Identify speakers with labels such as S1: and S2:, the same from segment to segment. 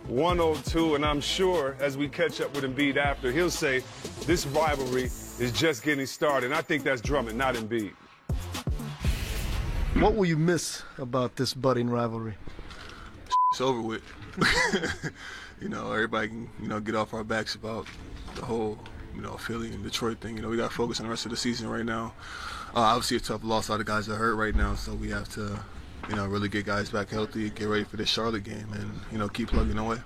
S1: 102, and I'm sure as we catch up with Embiid after, he'll say this rivalry is just getting started. And I think that's Drummond, not Embiid.
S2: What will you miss about this budding rivalry?
S3: It's over with. Everybody can, get off our backs about the whole, Philly and Detroit thing. We got to focus on the rest of the season right now. Obviously a tough loss. A lot of guys are hurt right now, so we have to, really get guys back healthy, get ready for this Charlotte game, and, keep plugging away.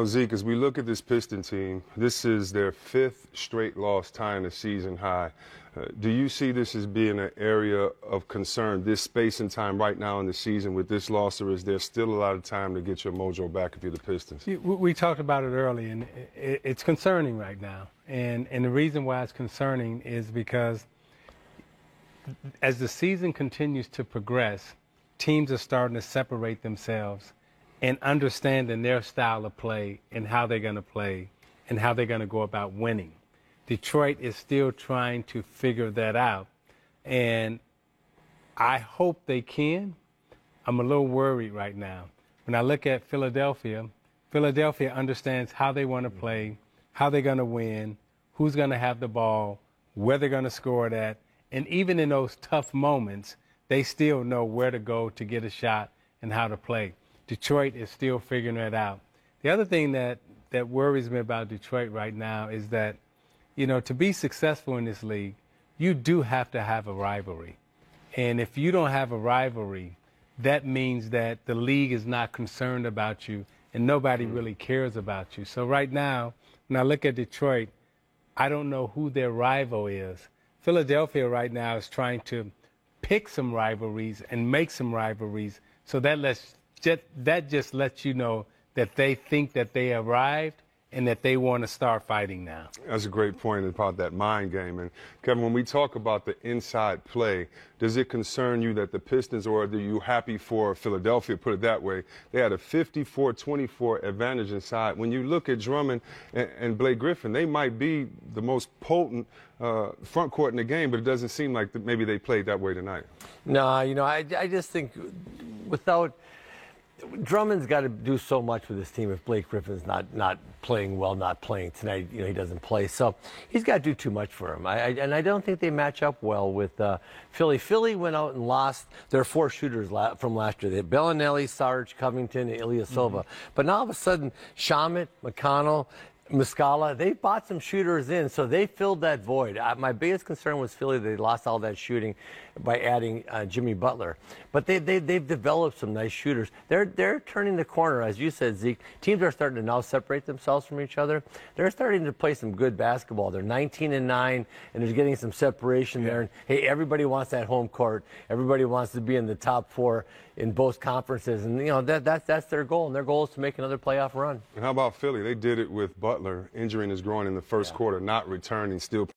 S1: Zeke, as we look at this Piston team, this is their 5th straight loss, tying the season high. Do you see this as being an area of concern, this space and time right now in the season with this loss, or is there still a lot of time to get your mojo back if you're the Pistons?
S4: We talked about it early, and it's concerning right now. And the reason why it's concerning is because as the season continues to progress, teams are starting to separate themselves and understanding their style of play and how they're going to play and how they're going to go about winning. Detroit is still trying to figure that out, and I hope they can. I'm a little worried right now. When I look at Philadelphia, Philadelphia understands how they want to play, how they're going to win, who's going to have the ball, where they're going to score it at, and even in those tough moments, they still know where to go to get a shot and how to play. Detroit is still figuring that out. The other thing that worries me about Detroit right now is that, to be successful in this league, you do have to have a rivalry. And if you don't have a rivalry, that means that the league is not concerned about you and nobody really cares about you. So right now, when I look at Detroit, I don't know who their rival is. Philadelphia right now is trying to pick some rivalries and make some rivalries. So that just lets you know that they think that they arrived and that they want to start fighting now.
S1: That's a great point about that mind game. And, Kevin, when we talk about the inside play, does it concern you that the Pistons, or are you happy for Philadelphia, put it that way, they had a 54-24 advantage inside? When you look at Drummond and Blake Griffin, they might be the most potent front court in the game, but it doesn't seem like maybe they played that way tonight.
S5: No, I just think Drummond's got to do so much with his team if Blake Griffin's not playing well, not playing tonight. He doesn't play. So he's got to do too much for him. And I don't think they match up well with Philly. Philly went out and lost their 4 shooters from last year. They had Bellinelli, Sarge, Covington, and Ilya Silva. But now all of a sudden, Shamet, McConnell, Muscala, they bought some shooters in, so they filled that void. My biggest concern was Philly. They lost all that shooting by adding Jimmy Butler. But they've developed some nice shooters. They're turning the corner, as you said, Zeke. Teams are starting to now separate themselves from each other. They're starting to play some good basketball. They're 19-9, and they're getting some separation there. And, hey, everybody wants that home court. Everybody wants to be in the top 4 in both conferences. And, that's their goal. And their goal is to make another playoff run.
S1: And how about Philly? They did it with Butler injuring his groin in the first quarter, not returning, still